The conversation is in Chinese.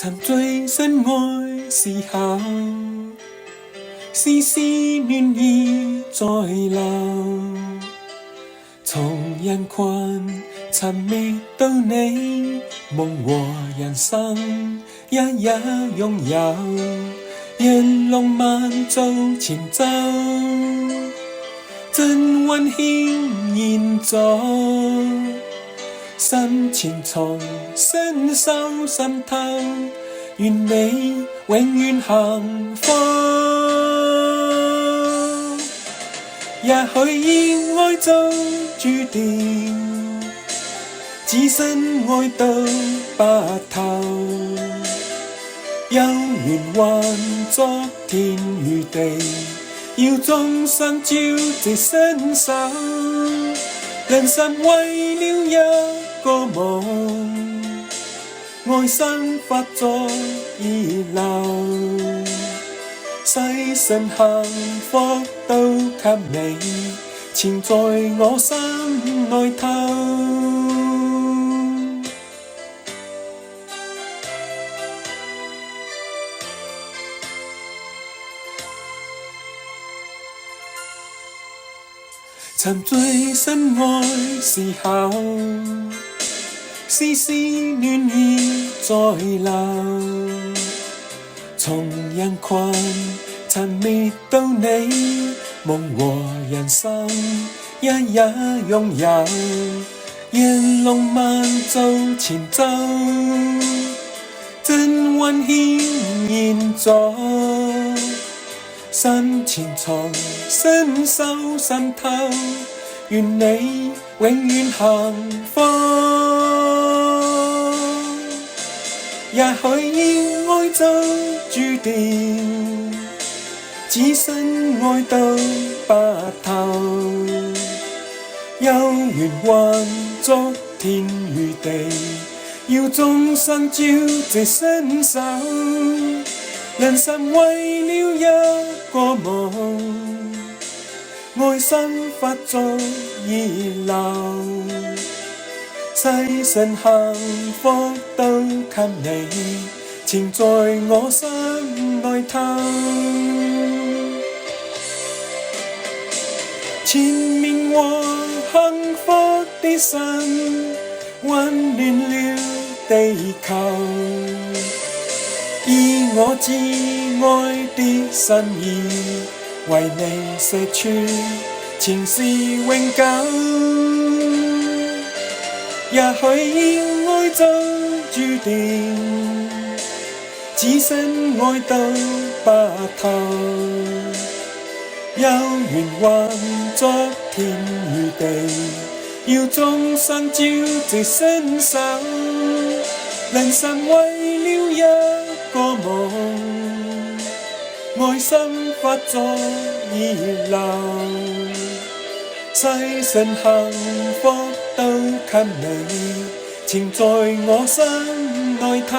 曾最深愛時候，絲絲暖意在流。從人群尋覓到你，夢和人生一一擁有，一浪漫做前奏，真溫馨現在。心前從伸手滲透，願你永遠幸福。也許以愛做注定，只身愛到白頭。有緣還作天與地，要終生朝夕伸手。人生為了一個夢，愛心化作熱流，世上幸福都給你，潛在我心內透。曾最深愛時候，絲絲暖意在流。從人群尋覓到你，夢和人生一一擁有，一浪漫做前奏，真溫馨現在。心前藏伸手滲透，願你永遠幸福。也許以愛做注定，只身愛到白頭。有緣還作天與地，要終生朝夕伸手。人生為了一個夢，愛心化作熱流，世上幸福都給你，潛在我心內透。前面和幸福的心，溫暖了地球。以我至愛的心意，為你寫出情是永久。也許以愛做注定，只身愛到白頭。有緣還作天與地，要終生朝夕伸手。人生為了一個夢，愛心化作熱流，世上幸福都給你，潛在我心內透。